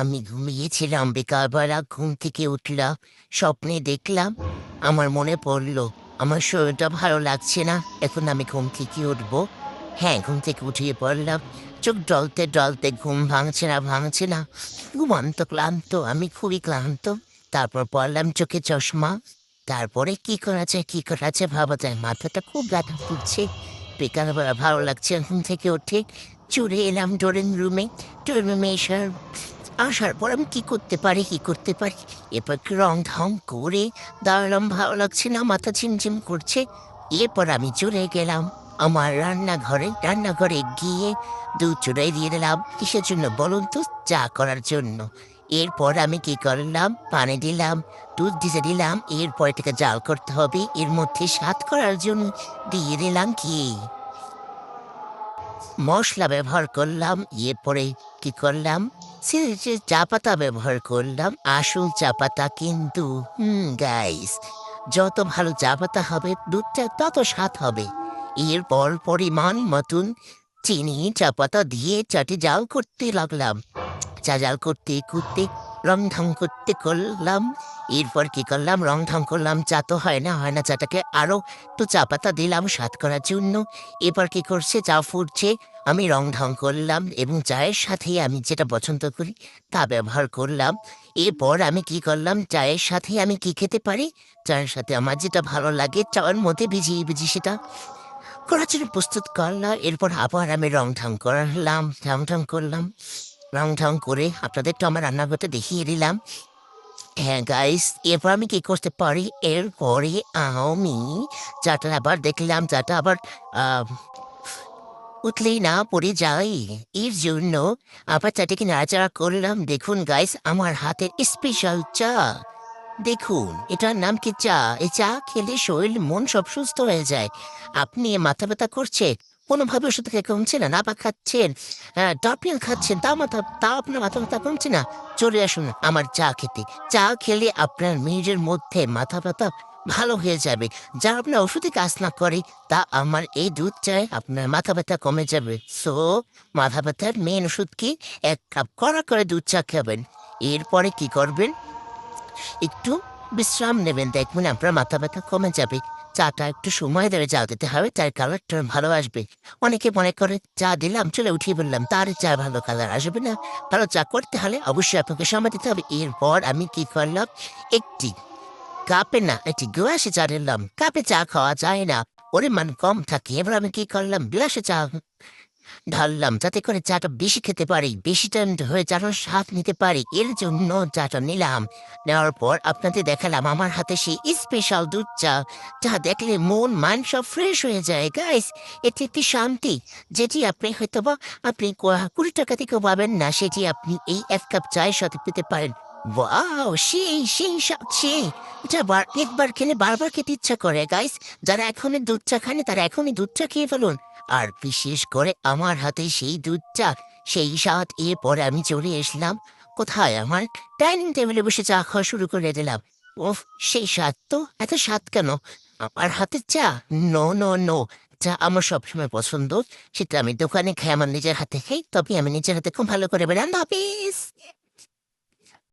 আমি ঘুমিয়েছিলাম বিকালবেলা ঘুম থেকে উঠলাম, স্বপ্নে দেখলাম, আমার মনে পড়ল আমার শরীরটা ভালো লাগছে না, এখন আমি ঘুম থেকে উঠবো। হ্যাঁ, ঘুম থেকে উঠিয়ে পড়লাম, চোখ ডলতে ডলতে ঘুম ভাঙছে না। ঘুমান্ত ক্লান্ত, আমি খুবই ক্লান্ত। তারপর পড়লাম চোখে চশমা। তারপরে কি করা যায় ভাবা যায়, মাথাটা খুব ব্যথা করছে। বিকালবেলা ভালো লাগছে না, ঘুম থেকে উঠে চলে এলাম ড্রয়িং রুমে আসার পর আমি কি করতে পারি? এরপর কি রং ঢং করে দাঁড়ালাম, ভালো লাগছে না, মাথা ঝিমঝিম করছে। এরপর আমি চলে গেলাম আমার রান্নাঘরে গিয়ে দুধ চুড়াই দিয়ে দিলাম। কিসের জন্য বলুন তো? চা করার জন্য। এরপর আমি কি করলাম, পানি দিলাম, দুধ দিতে দিলাম, এরপর এটাকে জাল করতে হবে, এর মধ্যে স্বাদ করার জন্য দিয়ে দিলাম কি মসলা ব্যবহার করলাম। এরপরে কি করলাম, যে চা পাতা ব্যবহার করলাম, আসল চা পাতা কিন্তু। গাইস, যত ভালো চা পাতা হবে দুধটা তত স্বাদ হবে। এরপর পরিমাণ মতন চিনি চা পাতা দিয়ে চাটি জাল করতে লাগলাম। চা জাল করতে করতে রং ঢং করতে করলাম। এরপর কি করলাম, রং ঢং করলাম, চা তো হয় না চাটাকে আরো একটু চা পাতা দিলাম স্বাদ করার জন্য। এবার কি করছে, চা ফুটছে, আমি রং ঢং করলাম এবং চায়ের সাথে আমি যেটা পছন্দ করি তা ব্যবহার করলাম। এরপর আমি কি করলাম, চায়ের সাথে আমি কি খেতে পারি, চায়ের সাথে আমার যেটা ভালো লাগে চায়ের মধ্যে ভিজিয়ে সেটা করার জন্য প্রস্তুত করলাম। এরপর আবার আমি রং ঢং করলাম, রং ঢং করে আপনাদের তো আমার রান্নাঘরটা দেখিয়ে দিলাম। হ্যাঁ গাইস, এরপর আমি কি করতে পারি, এরপরে আমি চাটা আবার দেখলাম, চাটা আবার আহ, উঠলেই না পড়ে যাই। এর জন্য আবার চাটাকে নাড়াচাড়া করলাম। দেখুন গাইস, আমার হাতের স্পেশাল চা। দেখুন, এটার নাম কি চা। এই চা খেলে শরীর মন সব সুস্থ হয়ে যায়। আপনি মাথা ব্যথা করছে, কোনোভাবে ওষুধ থেকে কমছে না, না বা খাচ্ছেন, ডপিয়াল খাচ্ছেন, তাও আপনার মাথা ব্যথা কমছে না, চলে আসুন আমার চা খেতে। চা খেলে আপনার মেয়েদের মধ্যে মাথা ব্যথা ভালো হয়ে যাবে। যা আপনার ওষুধে কাজ না করে, তা আমার এই দুধ চায় আপনার মাথা ব্যথা কমে যাবে। সো মাথা ব্যথার মেন ওষুধ কি, 1 কাপ কড়া করে দুধ চা খাবেন। এরপরে কি করবেন, একটু বিশ্রাম নেবেন, দেখবেন আপনার মাথা ব্যথা কমে যাবে। চাটা একটু সময় ধরে জাল দিতে হবে, চায়ের কালারটা ভালো আসবে। অনেকে মনে করে চা দিলাম চলে উঠিয়ে বললাম, তার চা ভালো কালার আসবে না। ভালো চা করতে হলে অবশ্যই আপনাকে সময় দিতে হবে। এরপর আমি কি করলাম, একটি কাপে না একটি গ্লাসে চা নিলাম। কাপে চা খাওয়া যায় না, পরিমাণ কম থাকে। এবার আমি কি করলাম, গ্লাসে চা ঢাললাম, যাতে করে চাটা বেশি খেতে পারি, বেশি টাইম হয়ে চাটার স্বাদ নিতে পারি, এর জন্য চাটা নিলাম। নেওয়ার পর আপনাদের দেখালাম আমার হাতে সেই স্পেশাল দুধ চা, যা দেখলে মন মাইন্ড সব ফ্রেশ হয়ে যায় গাইস। এটি একটি শান্তি, যেটি আপনি হয়তোবা আপনি 20 টাকা থেকেও পাবেন না, সেটি আপনি এই 1 কাপ চায়ের সাথে পেতে পারেন। ওয়াও, সেই এটা একবার খেলে বারবার খেতে ইচ্ছা করে গাইস। যারা এখনই দুধ চা খান তারা এখনই দুধ চা খেয়ে ফেলুন। আর বিশেষ করে আমার হাতে সেই দুধ চা, সেই স্বাদ। এরপরে আমি চলে এসলাম কোথায়, আমার ডাইনিং টেবিলে বসে চা খাওয়া শুরু করে দিলাম। ওফ, সেই স্বাদ তো, এত স্বাদ কেন আমার হাতের চা? নো, চা আমার সবসময় পছন্দ। সেটা আমি দোকানে খাই, আমার নিজের হাতে খাই, তবে আমি নিজের হাতে খুব ভালো করে বেড়ান। হাফিজ।